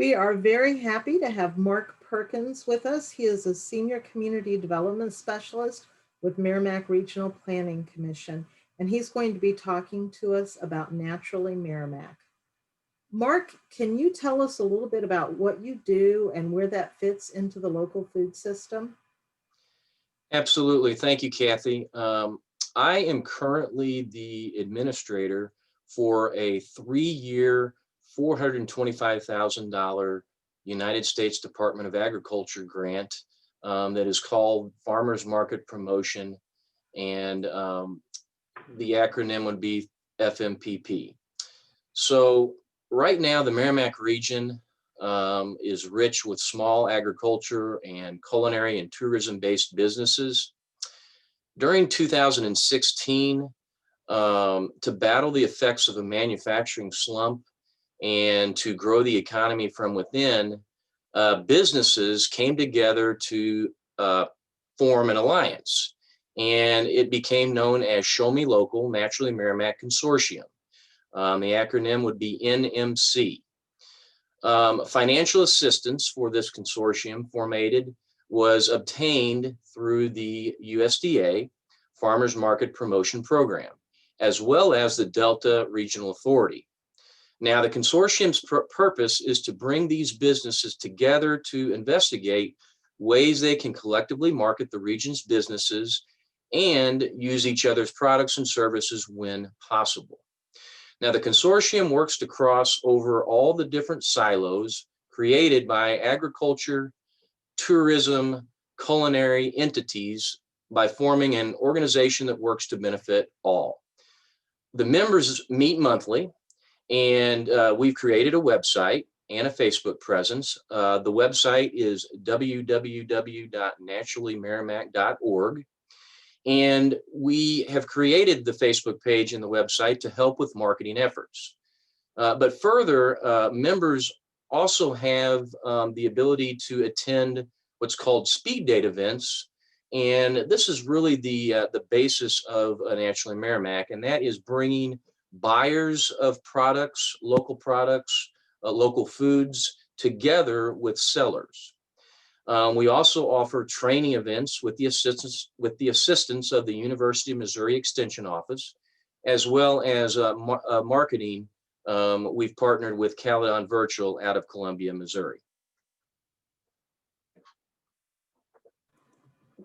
We are very happy to have Mark Perkins with us. He is a Senior Community Development Specialist with Meramec Regional Planning Commission, and he's going to be talking to us about Naturally Meramec. Mark, can you tell us a little bit about what you do and where that fits into the local food system? Absolutely. Thank you, Kathy. I am currently the administrator for a 3-year, $425,000 United States Department of Agriculture grant that is called Farmers Market Promotion, and the acronym would be FMPP. So right now, the Meramec region is rich with small agriculture and culinary and tourism-based businesses. During 2016, to battle the effects of a manufacturing slump and to grow the economy from within, businesses came together to form an alliance, and it became known as Show Me Local Naturally Meramec Consortium. The acronym would be NMC. Financial assistance for this consortium formated was obtained through the USDA Farmers Market Promotion Program, as well as the Delta Regional Authority. Now, the consortium's purpose is to bring these businesses together to investigate ways they can collectively market the region's businesses and use each other's products and services when possible. Now, the consortium works to cross over all the different silos created by agriculture, tourism, culinary entities by forming an organization that works to benefit all. The members meet monthly, and we've created a website and a Facebook presence. The website is www.naturallymeramec.org. And we have created the Facebook page and the website to help with marketing efforts. But further, members also have the ability to attend what's called speed date events. And this is really the basis of Naturally Meramec, and that is bringing buyers of products, local foods, together with sellers. We also offer training events with the assistance of the University of Missouri Extension Office, as well as marketing. We've partnered with Caledon Virtual out of Columbia, Missouri.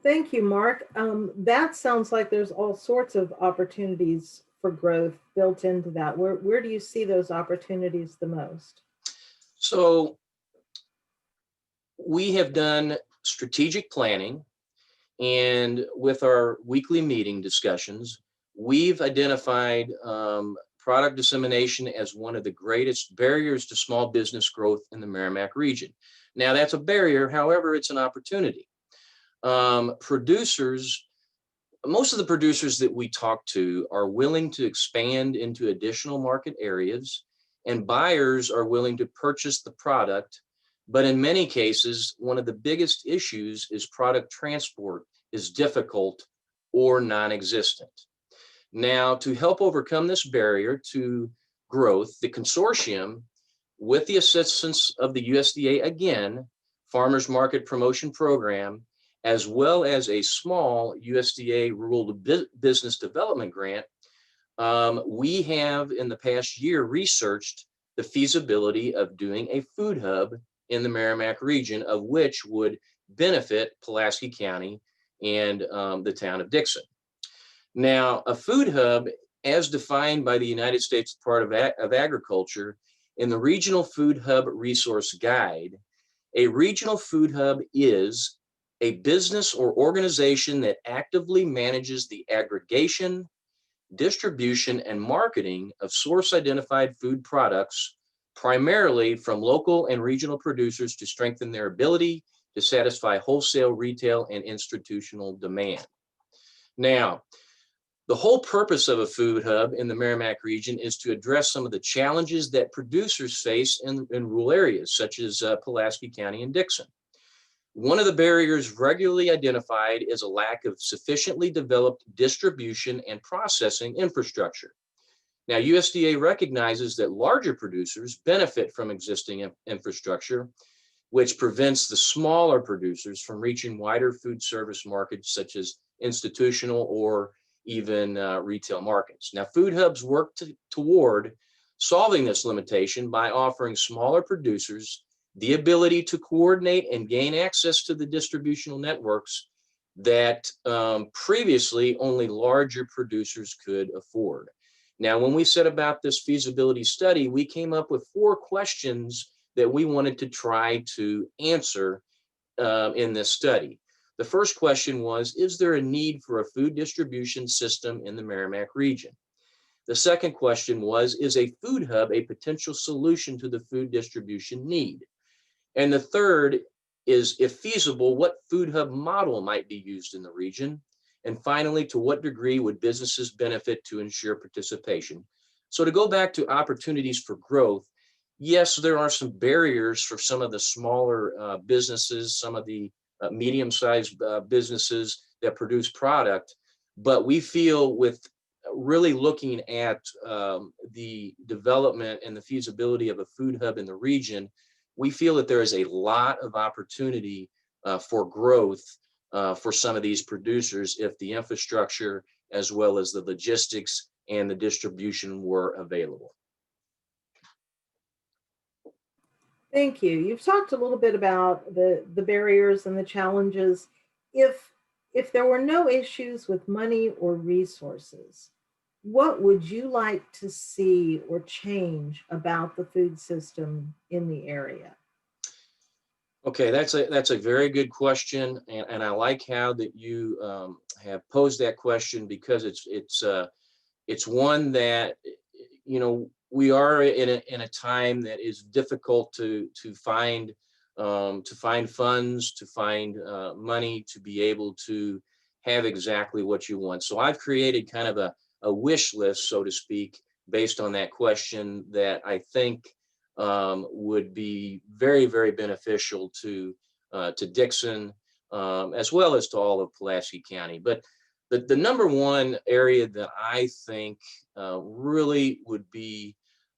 Thank you, Mark. That sounds like there's all sorts of opportunities for growth built into that. Where do you see those opportunities the most? So we have done strategic planning, and with our weekly meeting discussions, we've identified product dissemination as one of the greatest barriers to small business growth in the Meramec region. Now, that's a barrier, however, it's an opportunity. Most of the producers that we talk to are willing to expand into additional market areas, and buyers are willing to purchase the product. But in many cases, one of the biggest issues is product transport is difficult or non-existent. Now, to help overcome this barrier to growth, the consortium, with the assistance of the USDA, again, Farmers Market Promotion Program, as well as a small USDA Rural Business Development Grant, we have in the past year researched the feasibility of doing a food hub in the Meramec region, of which would benefit Pulaski County and the town of Dixon. Now, a food hub, as defined by the United States Department of Agriculture in the Regional Food Hub Resource Guide, a regional food hub is a business or organization that actively manages the aggregation, distribution, and marketing of source-identified food products, primarily from local and regional producers, to strengthen their ability to satisfy wholesale, retail, and institutional demand. Now, the whole purpose of a food hub in the Meramec region is to address some of the challenges that producers face in rural areas, such as Pulaski County and Dixon. One of the barriers regularly identified is a lack of sufficiently developed distribution and processing infrastructure. Now, USDA recognizes that larger producers benefit from existing infrastructure, which prevents the smaller producers from reaching wider food service markets such as institutional or even retail markets. Now, food hubs work toward solving this limitation by offering smaller producers the ability to coordinate and gain access to the distributional networks that previously only larger producers could afford. Now, when we set about this feasibility study, we came up with 4 questions that we wanted to try to answer in this study. The first question was, is there a need for a food distribution system in the Meramec region? The second question was, is a food hub a potential solution to the food distribution need? And the third is, if feasible, what food hub model might be used in the region? And finally, to what degree would businesses benefit to ensure participation? So to go back to opportunities for growth, yes, there are some barriers for some of the smaller businesses, some of the medium-sized businesses that produce product, but we feel with really looking at the development and the feasibility of a food hub in the region, we feel that there is a lot of opportunity for growth for some of these producers if the infrastructure as well as the logistics and the distribution were available. Thank you. You've talked a little bit about the barriers and the challenges. If there were no issues with money or resources, what would you like to see or change about the food system in the area? Okay, that's a very good question, and I like how that you have posed that question because it's one that, you know, we are in a time that is difficult to find funds, to find money to be able to have exactly what you want. So I've created kind of a wish list, so to speak, based on that question that I think would be very, very beneficial to Dixon, as well as to all of Pulaski County. But the number one area that I think really would be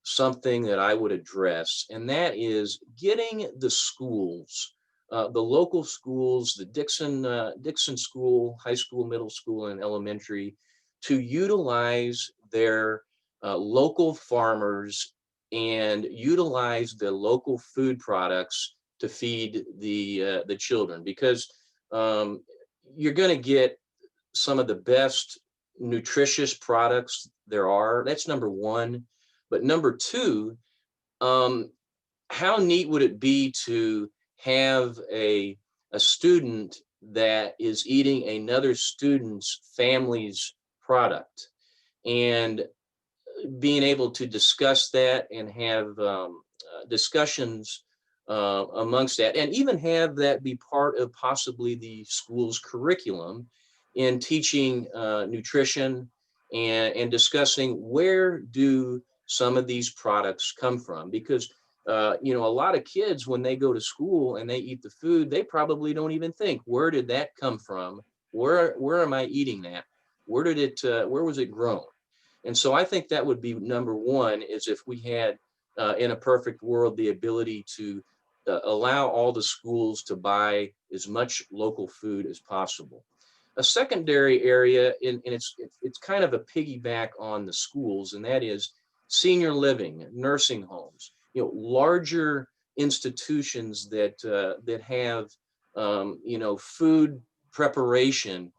something that I would address, and that is getting the schools, the local schools, the Dixon School, high school, middle school, and elementary, to utilize their local farmers and utilize the local food products to feed the children, because you're going to get some of the best nutritious products there are. That's number one. But number two, how neat would it be to have a student that is eating another student's family's product, and being able to discuss that and have discussions amongst that, and even have that be part of possibly the school's curriculum in teaching nutrition and discussing where do some of these products come from. Because you know, a lot of kids, when they go to school and they eat the food, they probably don't even think, where did that come from? Where am I eating that? Where was it grown? And so I think that would be number one, is if we had, in a perfect world, the ability to allow all the schools to buy as much local food as possible. A secondary area, and it's kind of a piggyback on the schools, and that is senior living, nursing homes, you know, larger institutions that have, you know, food preparation.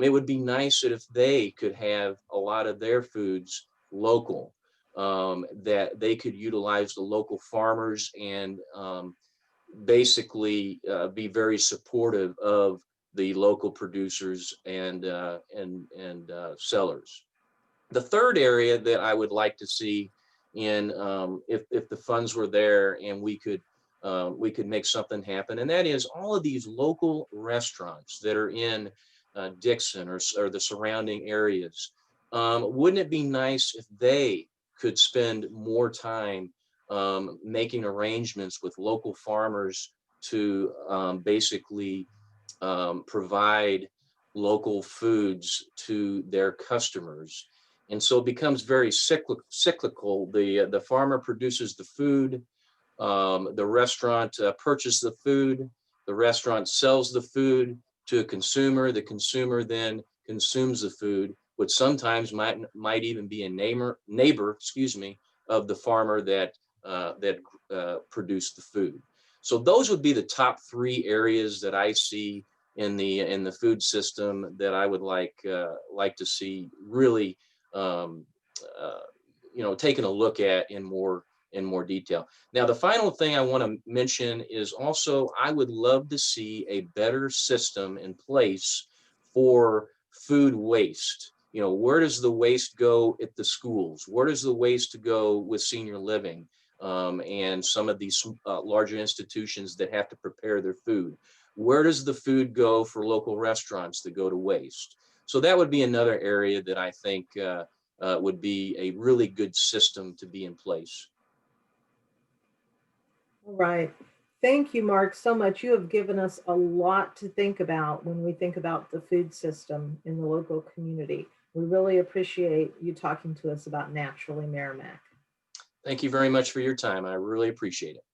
It would be nice that if they could have a lot of their foods local, that they could utilize the local farmers and basically be very supportive of the local producers and sellers. The third area that I would like to see in, if the funds were there and we could make something happen, and that is all of these local restaurants that are in Dixon or the surrounding areas. Wouldn't it be nice if they could spend more time making arrangements with local farmers to basically provide local foods to their customers? And so it becomes very cyclical. The farmer produces the food, the restaurant purchases the food, the restaurant sells the food to a consumer. The consumer then consumes the food, which sometimes might even be a neighbor, excuse me, of the farmer that produced the food. So those would be the top three areas that I see in the food system that I would like to see really um, uh, taken a look at in more detail. Now, the final thing I want to mention is also I would love to see a better system in place for food waste. Where does the waste go at the schools? Where does the waste go with senior living and some of these larger institutions that have to prepare their food? Where does the food go for local restaurants that go to waste? So that would be another area that I think would be a really good system to be in place. All right. Thank you, Mark, so much. You have given us a lot to think about when we think about the food system in the local community. We really appreciate you talking to us about Naturally Merrimack. Thank you very much for your time. I really appreciate it.